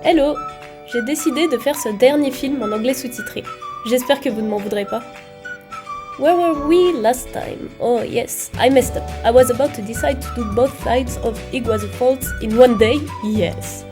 Hello! J'ai décidé de faire ce dernier film en anglais sous-titré. J'espère que vous ne m'en voudrez pas. Where were we last time? Oh yes, I messed up. I was about to decide to do both sides of Iguazu Falls in one day. Yes.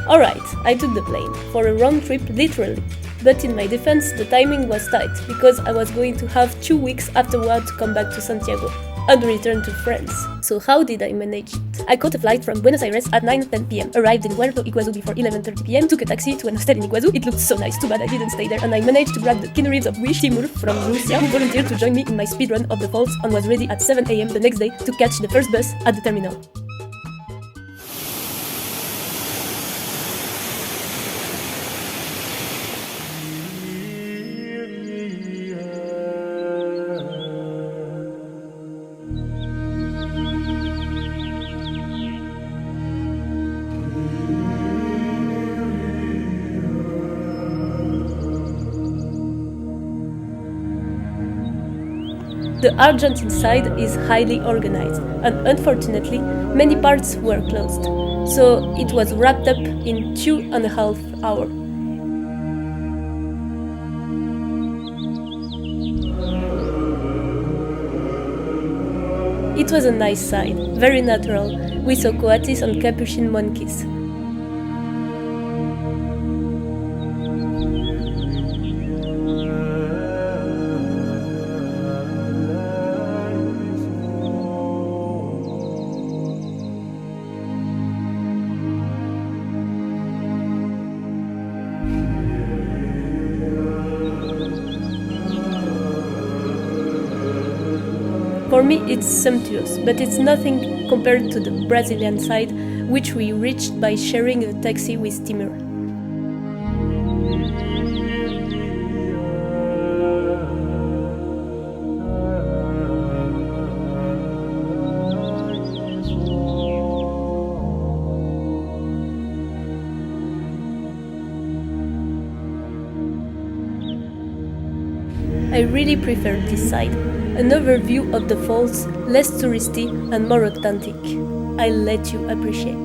Alright, I took the plane, for a round trip literally. But in my defense, the timing was tight, because I was going to have 2 weeks afterward to come back to Santiago, and return to France. So how did I manage it? I caught a flight from Buenos Aires at 9:10 p.m, arrived in Puerto Iguazu before 11:30 p.m, took a taxi to an hostel in Iguazu. It looked so nice, too bad I didn't stay there, and I managed to grab the Keanu Reeves of Wish, Timur from Russia, who volunteered to join me in my speedrun of the falls and was ready at 7 a.m. the next day to catch the first bus at the terminal. The Argentine side is highly organized, and unfortunately, many parts were closed, so it was wrapped up in 2.5 hours. It was a nice side, very natural. We saw coatis and capuchin monkeys. For me, it's sumptuous, but it's nothing compared to the Brazilian side, which we reached by sharing a taxi with Timur. I really prefer this side. An overview of the falls, less touristy and more authentic. I'll let you appreciate.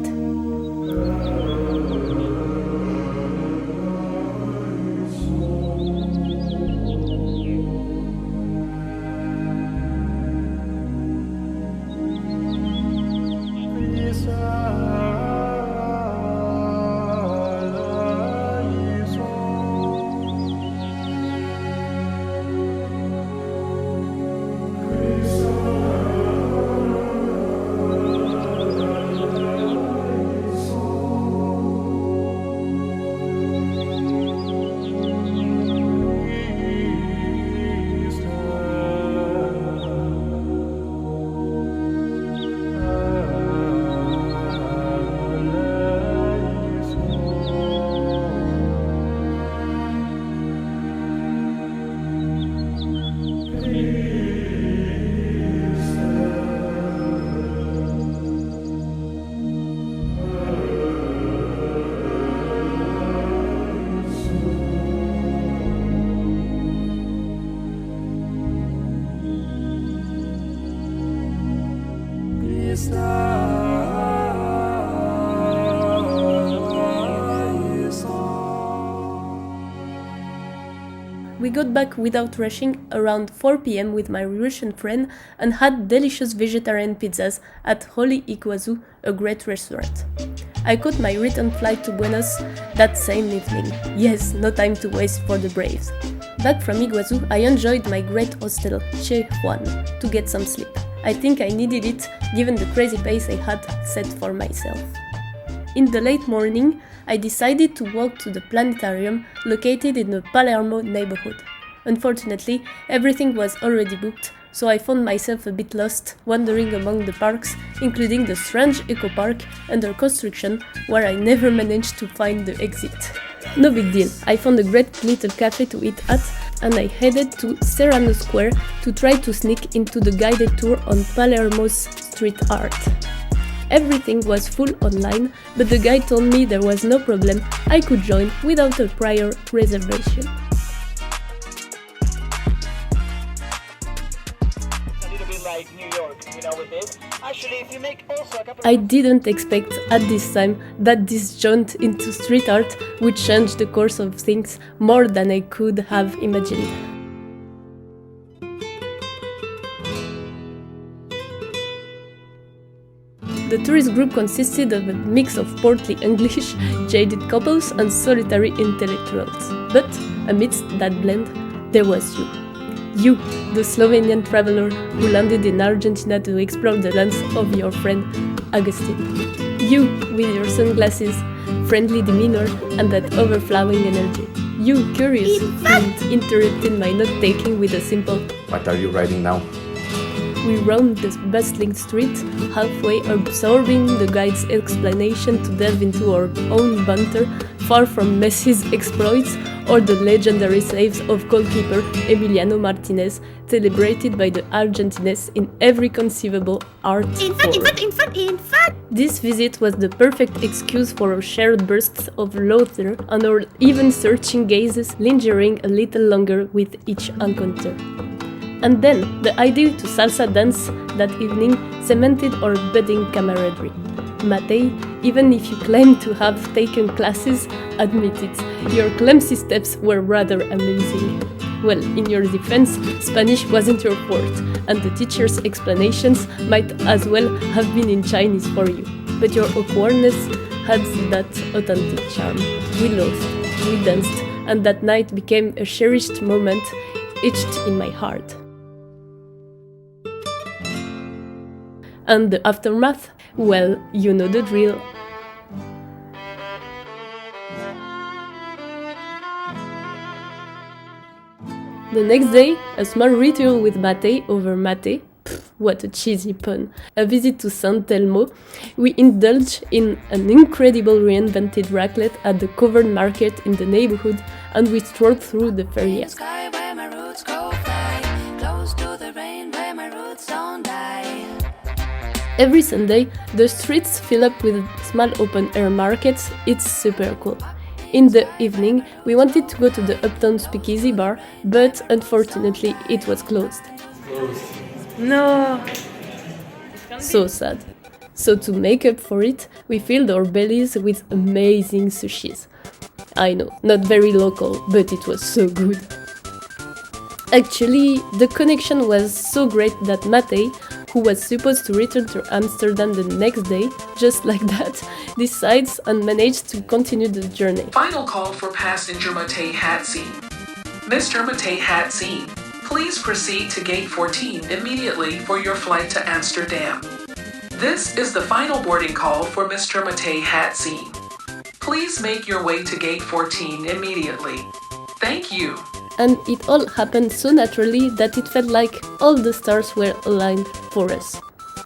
We got back without rushing around 4 p.m. with my Russian friend and had delicious vegetarian pizzas at Holy Iguazu, a great restaurant. I caught my return flight to Buenos that same evening. Yes, no time to waste for the Braves. Back from Iguazu, I enjoyed my great hostel, Che Juan, to get some sleep. I think I needed it, given the crazy pace I had set for myself. In the late morning, I decided to walk to the planetarium located in the Palermo neighborhood. Unfortunately, everything was already booked, so I found myself a bit lost, wandering among the parks, including the strange eco park under construction, where I never managed to find the exit. No big deal, I found a great little cafe to eat at, and I headed to Serrano Square to try to sneak into the guided tour on Palermo's street art. Everything was full online, but the guy told me there was no problem, I could join without a prior reservation. A little bit like New York. I didn't expect at this time that this jaunt into street art would change the course of things more than I could have imagined. The tourist group consisted of a mix of portly English, jaded couples and solitary intellectuals. But amidst that blend, there was you. You, the Slovenian traveler who landed in Argentina to explore the lands of your friend Agustin. You, with your sunglasses, friendly demeanor and that overflowing energy. You, curious, who interrupted my note-taking with a simple "What are you writing now?" We roamed the bustling street, halfway absorbing the guide's explanation to delve into our own banter, far from Messi's exploits or the legendary saves of goalkeeper Emiliano Martinez, celebrated by the Argentines in every conceivable art form. This visit was the perfect excuse for our shared bursts of laughter and our even searching gazes lingering a little longer with each encounter. And then, the idea to salsa dance that evening cemented our budding camaraderie. Matei, even if you claim to have taken classes, admit it, your clumsy steps were rather amusing. Well, in your defense, Spanish wasn't your forte, and the teacher's explanations might as well have been in Chinese for you. But your awkwardness had that authentic charm. We laughed, we danced, and that night became a cherished moment etched in my heart. And the aftermath? Well, you know the drill. The next day, a small ritual with Matei over mate. What a cheesy pun. A visit to San Telmo. We indulge in an incredible reinvented raclette at the covered market in the neighborhood, and we strolled through the feria. Every Sunday, the streets fill up with small open-air markets. It's super cool. In the evening, we wanted to go to the Uptown Speakeasy bar, but unfortunately it was closed. No! So sad. So to make up for it, we filled our bellies with amazing sushis. I know, not very local, but it was so good. Actually, the connection was so great that Matei, who was supposed to return to Amsterdam the next day, just like that, decides and managed to continue the journey. Final call for passenger Matei Hatzin. Mr. Matei Hatzin, please proceed to gate 14 immediately for your flight to Amsterdam. This is the final boarding call for Mr. Matei Hatzin. Please make your way to gate 14 immediately. Thank you. And it all happened so naturally that it felt like all the stars were aligned for us.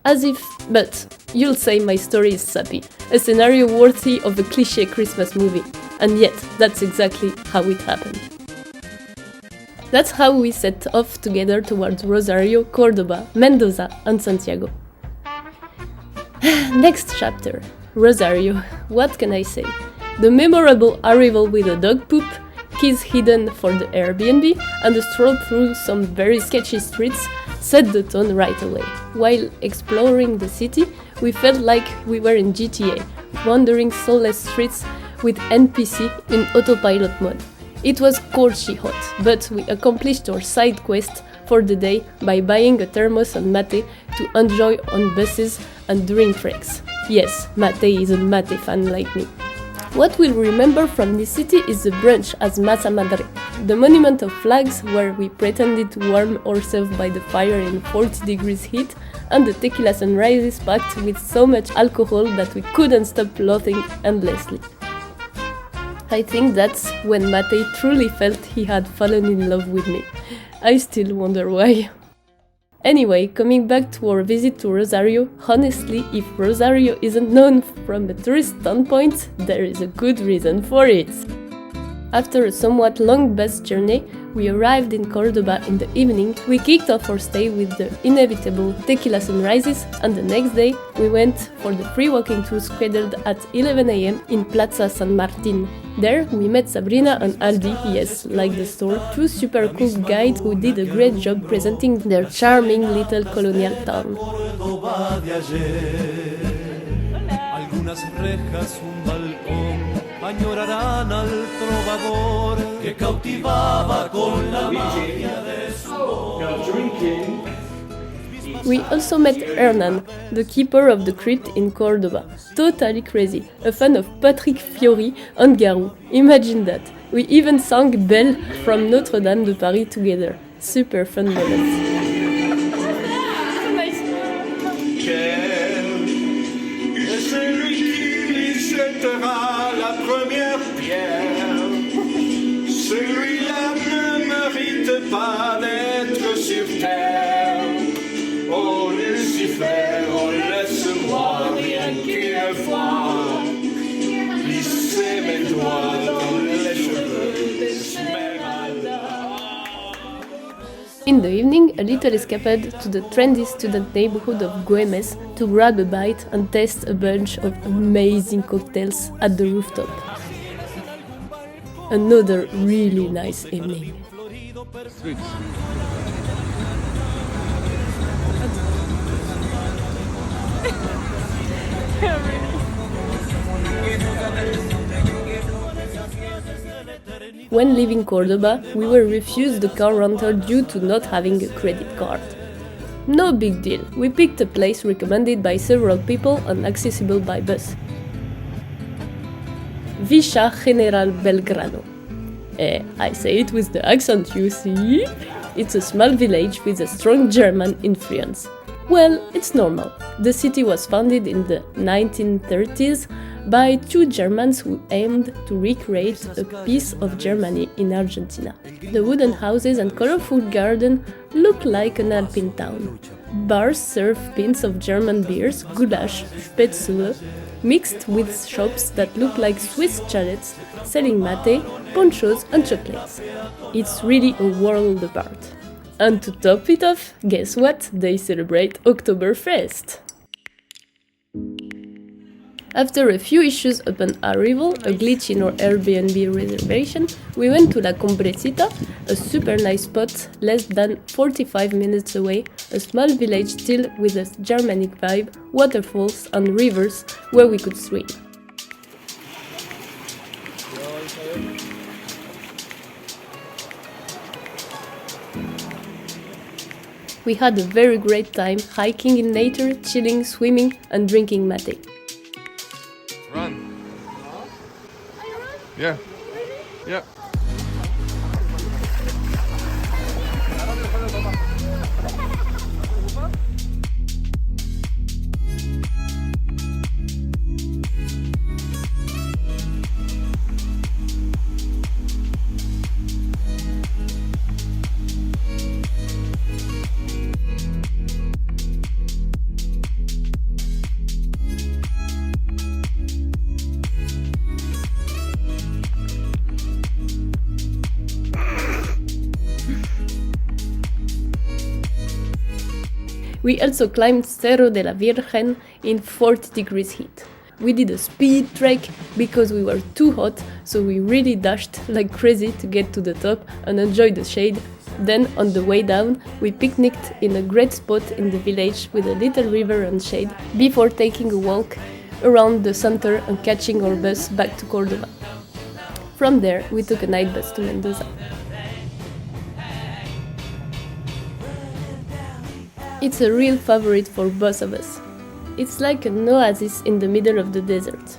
As if, but you'll say my story is sappy, a scenario worthy of a cliché Christmas movie, and yet that's exactly how it happened. That's how we set off together towards Rosario, Cordoba, Mendoza and Santiago. Next chapter, Rosario, what can I say? The memorable arrival with a dog poop, keys hidden for the Airbnb, and a stroll through some very sketchy streets set the tone right away. While exploring the city, we felt like we were in GTA, wandering soulless streets with NPC in autopilot mode. It was scorchy hot, but we accomplished our side quest for the day by buying a thermos and mate to enjoy on buses and during treks. Yes, Matei is a mate fan like me. What we'll remember from this city is the brunch as Masa Madre, the monument of flags where we pretended to warm ourselves by the fire in 40 degrees heat, and the tequila sunrises packed with so much alcohol that we couldn't stop laughing endlessly. I think that's when Matei truly felt he had fallen in love with me. I still wonder why. Anyway, coming back to our visit to Rosario, honestly, if Rosario isn't known from a tourist standpoint, there is a good reason for it. After a somewhat long bus journey, we arrived in Cordoba in the evening. We kicked off our stay with the inevitable tequila sunrises, and the next day we went for the free walking tour scheduled at 11 a.m. in Plaza San Martin. There we met Sabrina and Aldi, yes, like the store, two super cool guides who did a great job presenting their charming little colonial town. Añorarán al trovador que cautivaba con la magia de su voz. We also met Hernan, the keeper of the crypt in Cordoba. Totally crazy, a fan of Patrick Fiori and Garou. Imagine that. We even sang Belle from Notre Dame de Paris together. Super fun moment. La première pierre, celui-là ne mérite pas d'être sur terre. Oh Lucifer, oh laisse-moi rien qu'une fois glisser mes doigts dans les cheveux d'Esmeralda. In the evening, a little escapade to the trendy student neighborhood of Güemes to grab a bite and taste a bunch of amazing cocktails at the rooftop. Another really nice evening. When leaving Cordoba, we were refused a car rental due to not having a credit card. No big deal, we picked a place recommended by several people and accessible by bus. Villa General Belgrano. I say it with the accent, you see? It's a small village with a strong German influence. Well, it's normal. The city was founded in the 1930s by two Germans who aimed to recreate a piece of Germany in Argentina. The wooden houses and colorful garden look like an Alpine town. Bars serve pints of German beers, goulash, spätzle, mixed with shops that look like Swiss chalets selling mate, ponchos and chocolates. It's really a world apart. And to top it off, guess what? They celebrate Oktoberfest! After a few issues upon arrival, a glitch in our Airbnb reservation, we went to La Cumbrecita, a super nice spot less than 45 minutes away, a small village still with a Germanic vibe, waterfalls and rivers where we could swim. We had a very great time hiking in nature, chilling, swimming and drinking mate. Run. Yeah. Yeah. We also climbed Cerro de la Virgen in 40 degrees heat. We did a speed trek because we were too hot, so we really dashed like crazy to get to the top and enjoy the shade. Then, on the way down, we picnicked in a great spot in the village with a little river and shade, before taking a walk around the center and catching our bus back to Cordoba. From there, we took a night bus to Mendoza. It's a real favorite for both of us. It's like an oasis in the middle of the desert.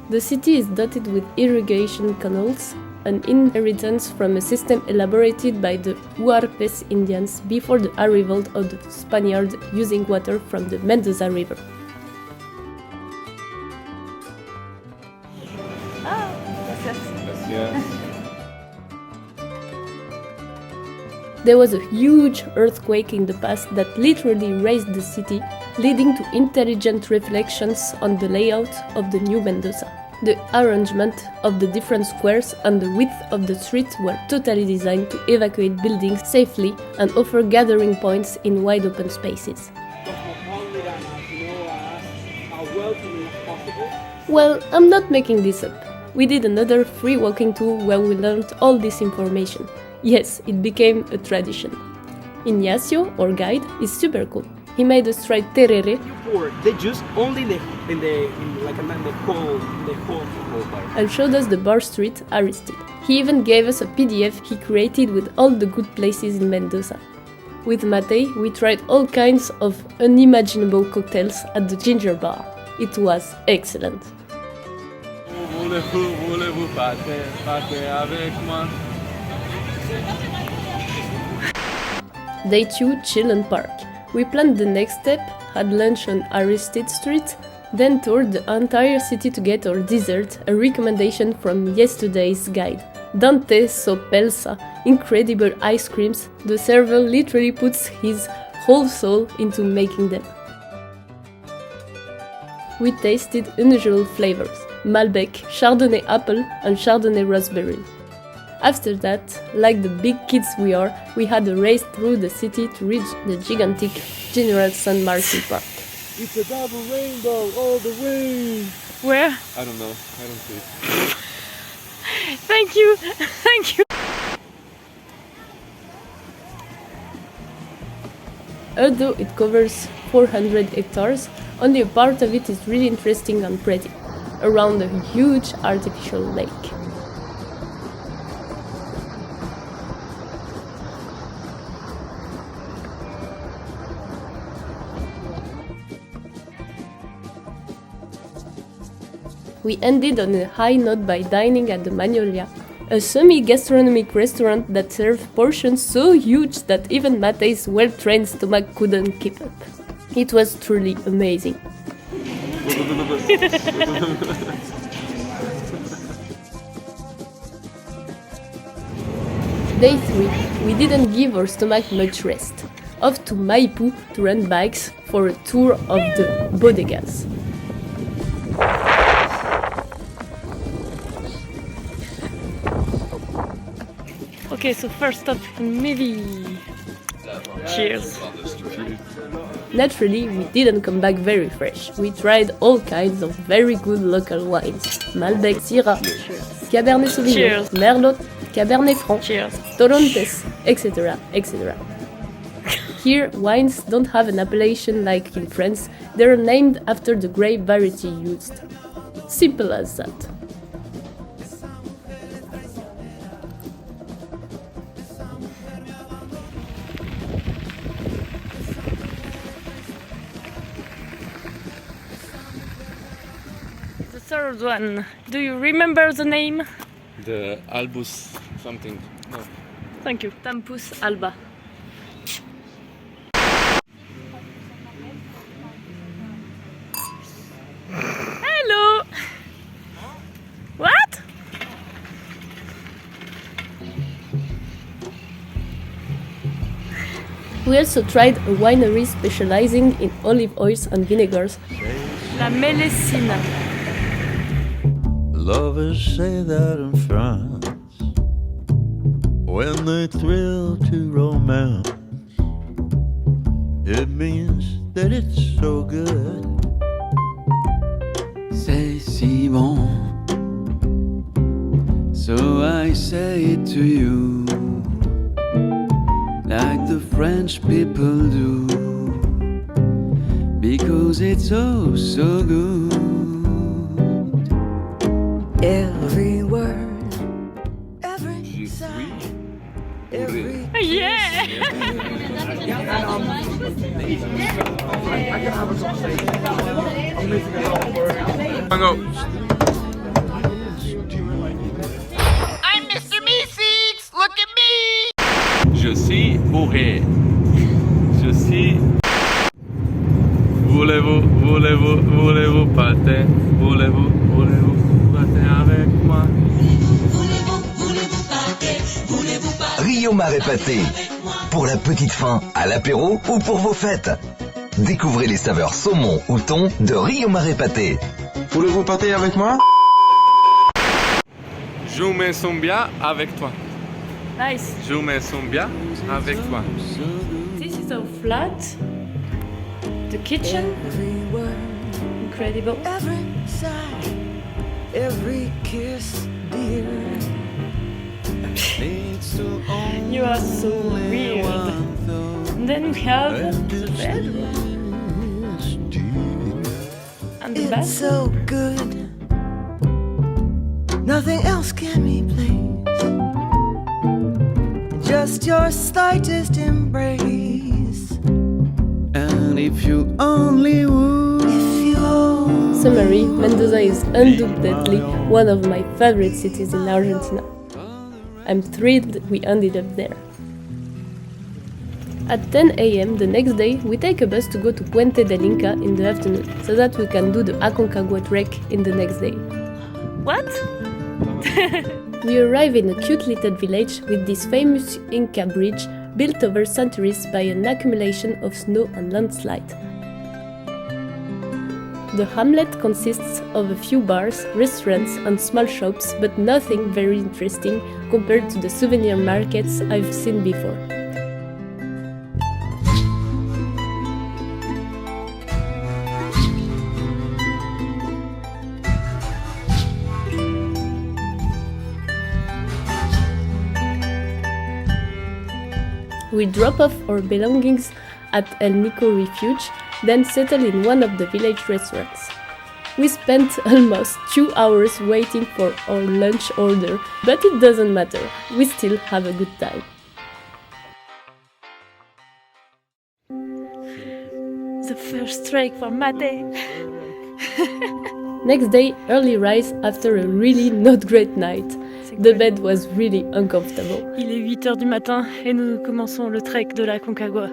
The city is dotted with irrigation canals, an inheritance from a system elaborated by the Huarpes Indians before the arrival of the Spaniards using water from the Mendoza River. There was a huge earthquake in the past that literally razed the city, leading to intelligent reflections on the layout of the new Mendoza. The arrangement of the different squares and the width of the street were totally designed to evacuate buildings safely and offer gathering points in wide open spaces. Well, I'm not making this up. We did another free walking tour where we learned all this information. Yes, it became a tradition. Ignacio, our guide, is super cool. He made us try tereré. They just only in the whole football bar. And showed us the bar street Aristide. He even gave us a PDF he created with all the good places in Mendoza. With Matei, we tried all kinds of unimaginable cocktails at the Ginger Bar. It was excellent. Voulez-vous partir avec moi? Day 2, Chill and Park. We planned the next step, had lunch on Aristide Street, then toured the entire city to get our dessert, a recommendation from yesterday's guide. Dante Sopelsa, incredible ice creams. The server literally puts his whole soul into making them. We tasted unusual flavors: Malbec, Chardonnay apple and Chardonnay raspberry. After that, like the big kids we are, we had a race through the city to reach the gigantic General San Martin Park. It's a double rainbow all the way! Where? I don't know. I don't see it. Thank you! Thank you! Although it covers 400 hectares, only a part of it is really interesting and pretty, around a huge artificial lake. We ended on a high note by dining at the Magnolia, a semi-gastronomic restaurant that served portions so huge that even Matei's well-trained stomach couldn't keep up. It was truly amazing. Day 3, we didn't give our stomach much rest. Off to Maipú to rent bikes for a tour of the bodegas. Okay, so first stop, maybe. Cheers. Naturally, we didn't come back very fresh. We tried all kinds of very good local wines: Malbec, Syrah, Cabernet Sauvignon, Cheers. Merlot, Cabernet Franc, Cheers. Torontes, etc., etc. Here, wines don't have an appellation like in France, they're named after the grape variety used. Simple as that. The third one. Do you remember the name? The Albus something. No. Thank you. Tampus Alba. Hello! What? We also tried a winery specializing in olive oils and vinegars. La Mélesine. Lovers say that in France when they thrill to romance, it means that it's so good. C'est si bon, so I say it to you, like the French people do, because it's oh so good. Every word, every sound, every Yeah! Go. I'm Mr. Meeseeks! Look at me! Je suis bourré. Je suis. Voulez-vous partir? Voulez-vous partir avec moi? Rio Mare Pâté. Pour la petite faim, à l'apéro ou pour vos fêtes. Découvrez les saveurs saumon ou thon de Rio Mare Pâté. Voulez-vous partir avec moi? Je me sens bien avec toi. Nice. Je me sens bien avec toi. This is our flat. The kitchen. Every word, Incredible. every sigh, every kiss, dear. You are so weird. And then we have the bedroom. And the It's bathroom. so good. Nothing else can replace. Just your slightest embrace. And if you only would. If you Summary, Mendoza is undoubtedly one of my favorite cities in Argentina. I'm thrilled we ended up there. At 10 a.m. the next day, we take a bus to go to Puente del Inca in the afternoon, so that we can do the Aconcagua trek in the next day. What? We arrive in a cute little village with this famous Inca bridge built over centuries by an accumulation of snow and landslide. The hamlet consists of a few bars, restaurants and small shops, but nothing very interesting compared to the souvenir markets I've seen before. We drop off our belongings at El Nico Refuge, then settle in one of the village restaurants. We spent almost 2 hours waiting for our lunch order, but it doesn't matter, we still have a good time. The first strike for Mate. Next day, early rise after a really not great night. The bed was really uncomfortable. Il est 8h du matin et nous commençons le trek de la Aconcagua.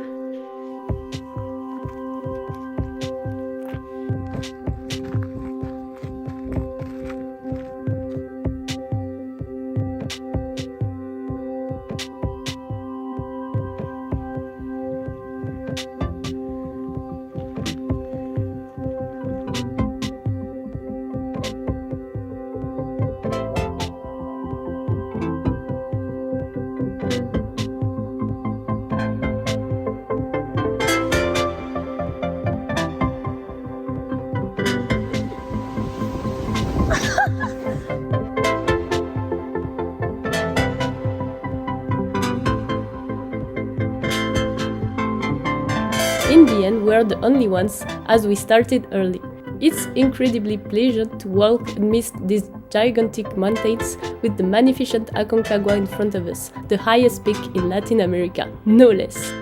In the end, we are the only ones, as we started early. It's incredibly pleasant to walk amidst these gigantic mountains with the magnificent Aconcagua in front of us, the highest peak in Latin America, no less.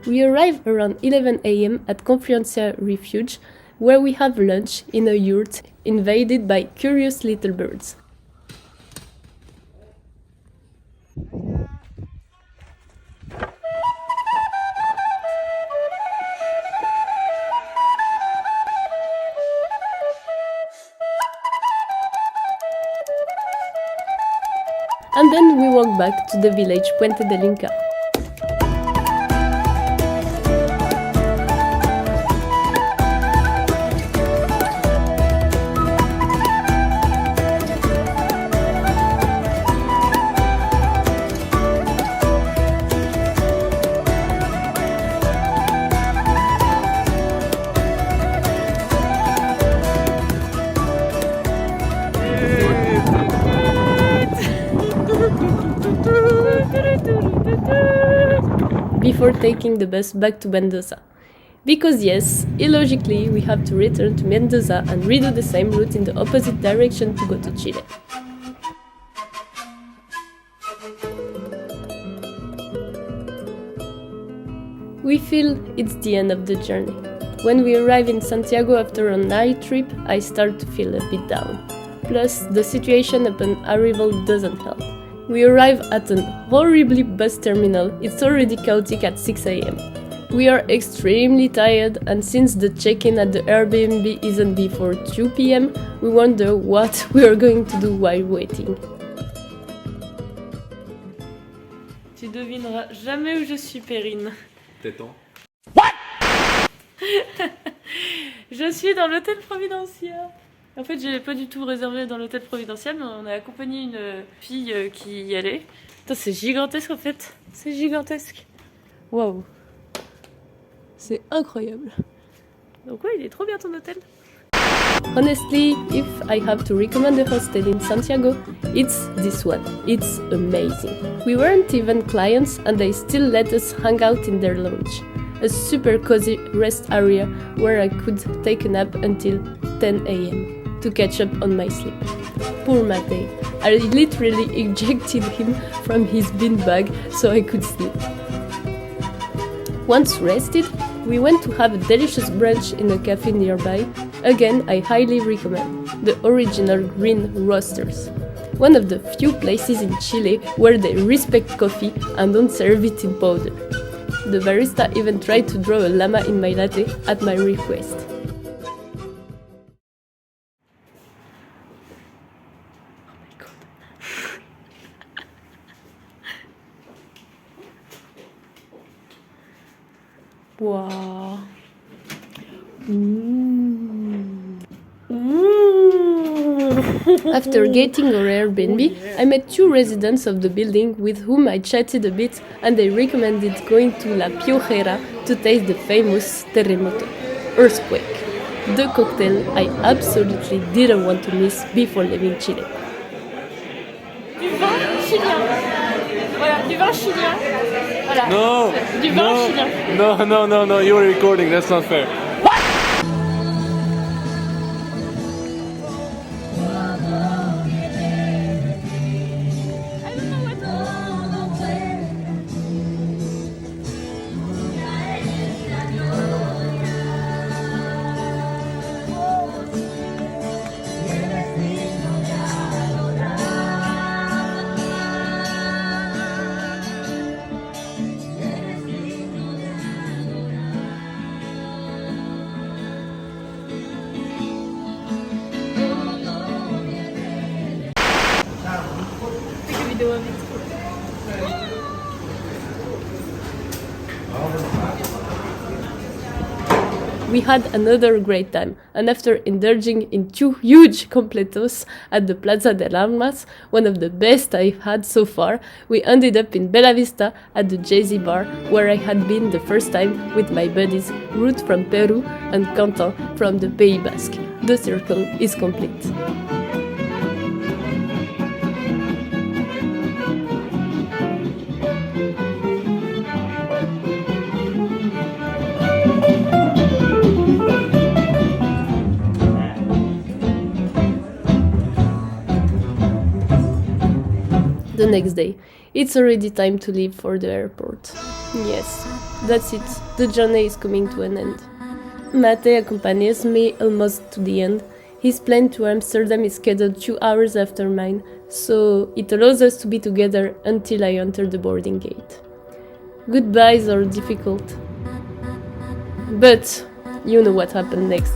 We arrive around 11 a.m. at Confianza Refuge, where we have lunch in a yurt invaded by curious little birds. And then we walk back to the village Puente del Inca. Before taking the bus back to Mendoza. Because yes, illogically we have to return to Mendoza and redo the same route in the opposite direction to go to Chile. We feel it's the end of the journey. When we arrive in Santiago after a night trip, I start to feel a bit down. Plus, the situation upon arrival doesn't help. We arrive at an horribly bus terminal, it's already chaotic at 6 a.m. We are extremely tired, and since the check-in at the Airbnb isn't before 2 p.m, we wonder what we are going to do while waiting. Tu devineras jamais où je suis, Perrine. Téton. Je suis dans l'hôtel Providencia. En fait, j'ai pas du tout réservé dans l'hôtel Providencia, mais on a accompagné une fille qui y allait. Putain, c'est gigantesque en fait. C'est gigantesque. Waouh. C'est incroyable. Donc ouais, il est trop bien ton hôtel. Honestly, if I have to recommend a hostel in Santiago, it's this one. It's amazing. We weren't even clients and they still let us hang out in their lounge. A super cozy rest area where I could take a nap until 10 a.m. to catch up on my sleep. Poor Mate. I literally ejected him from his beanbag so I could sleep. Once rested, we went to have a delicious brunch in a cafe nearby. Again, I highly recommend the original Green Roasters. One of the few places in Chile where they respect coffee and don't serve it in powder. The barista even tried to draw a llama in my latte at my request. Wow. After getting our Airbnb, I met two residents of the building with whom I chatted a bit, and they recommended going to La Piojera to taste the famous terremoto, earthquake, the cocktail I absolutely didn't want to miss before leaving Chile. Du vin chilien. Voilà, du vin chilien. Voilà. No! Du vin chilien. No, you were recording, that's not fair. We had another great time, and after indulging in two huge completos at the Plaza de Armas, one of the best I've had so far, we ended up in Bella Vista at the Jay-Z bar, where I had been the first time with my buddies Ruth from Peru and Quentin from the Pays Basque. The circle is complete. The next day, it's already time to leave for the airport. Yes, that's it, the journey is coming to an end. Mate accompanies me almost to the end. His plane to Amsterdam is scheduled 2 hours after mine, so it allows us to be together until I enter the boarding gate. Goodbyes are difficult, but you know what happened next.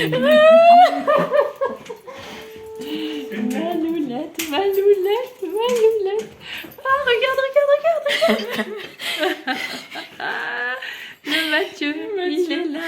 Maloulette, Maloulette, Maloulette. Ah, regarde. Le Mathieu, il est là.